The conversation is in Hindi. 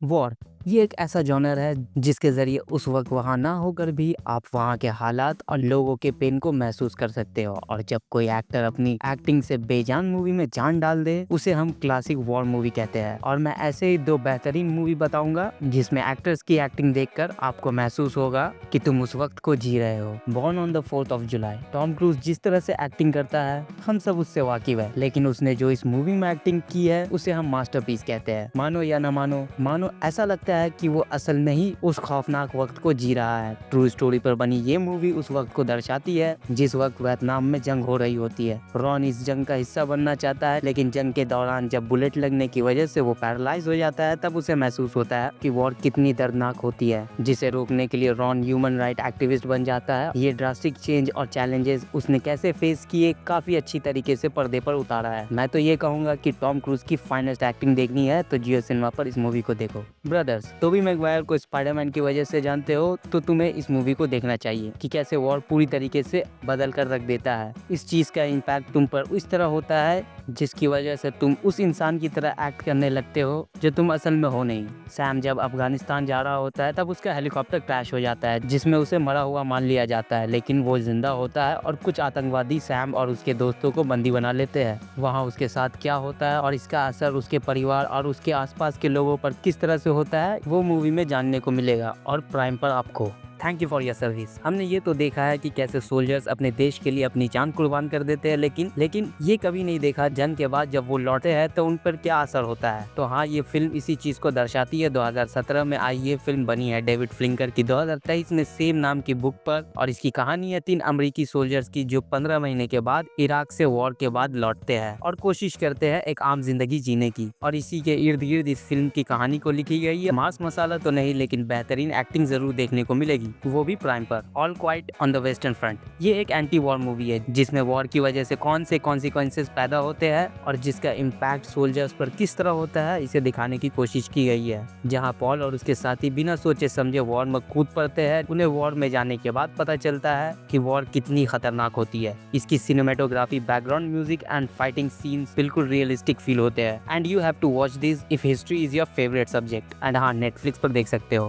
वॉर ये एक ऐसा जॉनर है जिसके ज़रिए उस वक़्त वहाँ ना होकर भी आप वहाँ के हालात और लोगों के पेन को महसूस कर सकते हो। और जब कोई एक्टर अपनी एक्टिंग से बेजान मूवी में जान डाल दे, उसे हम क्लासिक वॉर मूवी कहते हैं। और मैं ऐसे ही 2 बेहतरीन मूवी बताऊंगा जिसमें एक्टर्स की एक्टिंग देखकर आपको महसूस होगा कि तुम उस वक्त को जी रहे हो। Born on the 4th of July. Tom cruise जिस तरह से एक्टिंग करता है हम सब उससे वाकिफ है, लेकिन उसने जो इस मूवी में एक्टिंग की है उसे हम मास्टरपीस कहते हैं। मानो या न मानो ऐसा लगता है कि वो असल में ही उस खौफनाक वक्त को जी रहा है। ट्रू स्टोरी पर बनी ये मूवी उस वक्त को दर्शाती है जिस वक्त वियतनाम में जंग हो रही होती है। रॉन इस जंग का हिस्सा बनना चाहता है, लेकिन जंग के दौरान जब बुलेट लगने की वजह से वो पैरालाइज हो जाता है, तब उसे महसूस होता है कि वॉर कितनी दर्दनाक होती है, जिसे रोकने के लिए रॉन ह्यूमन राइट एक्टिविस्ट बन जाता है। ये ड्रास्टिक चेंज और चैलेंजेस उसने कैसे फेस किए काफी अच्छी तरीके से पर्दे पर उतारा है। मैं तो ये कहूंगा कि टॉम क्रूज की फाइनेस्ट एक्टिंग देखनी है तो जियो सिनेमा पर इस मूवी को देखो। ब्रदर्स, टोबी मैगवायर को स्पाइडरमैन की वजह से जानते हो तो तुम्हें इस मूवी को देखना चाहिए कि कैसे वॉर पूरी तरीके से बदल कर रख देता है। इस चीज का इम्पैक्ट तुम पर इस तरह होता है जिसकी वजह से तुम उस इंसान की तरह एक्ट करने लगते हो जो तुम असल में हो नहीं। सैम जब अफगानिस्तान जा रहा होता है तब उसका हेलीकॉप्टर क्रैश हो जाता है जिसमें उसे मरा हुआ मान लिया जाता है, लेकिन वो जिंदा होता है और कुछ आतंकवादी सैम और उसके दोस्तों को बंदी बना लेते हैं। वहाँ उसके साथ क्या होता है और इसका असर उसके परिवार और उसके आसपास के लोगों पर किस तरह से होता है वो मूवी में जानने को मिलेगा और प्राइम पर आपको। Thank you for your service. हमने ये तो देखा है कि कैसे सोल्जर्स अपने देश के लिए अपनी जान कुर्बान कर देते हैं, लेकिन ये कभी नहीं देखा जंग के बाद जब वो लौटे हैं तो उन पर क्या असर होता है। तो हाँ, ये फिल्म इसी चीज को दर्शाती है। 2017 में आई ये फिल्म बनी है डेविड फ्लिंकर की 2023 में सेम नाम की बुक पर, और इसकी कहानी है 3 अमेरिकी सोल्जर्स की जो 15 महीने के बाद इराक से वॉर के बाद लौटते हैं और कोशिश करते हैं एक आम जिंदगी जीने की। और इसी के इर्द गिर्द इस फिल्म की कहानी को लिखी गई है। मास मसाला तो नहीं, लेकिन बेहतरीन एक्टिंग जरूर देखने को मिलेगी, वो भी प्राइम पर। All quite on the western front ये एक एंटी वॉर मूवी है जिसमें वॉर की वजह से कौन से कॉन्सिक्वेंसेस पैदा होते हैं और जिसका इम्पैक्ट सोल्जर्स पर किस तरह होता है इसे दिखाने की कोशिश की गई है। जहां पॉल और उसके साथी बिना सोचे समझे वॉर में कूद पड़ते हैं। उन्हें वॉर में जाने के बाद पता चलता है कि वॉर कितनी खतरनाक होती है। इसकी cinematography, background music and fighting scenes बिल्कुल रियलिस्टिक फील होते हैं। And you have to watch this if history is your favourite subject. And हाँ, नेटफ्लिक्स पर देख सकते हो।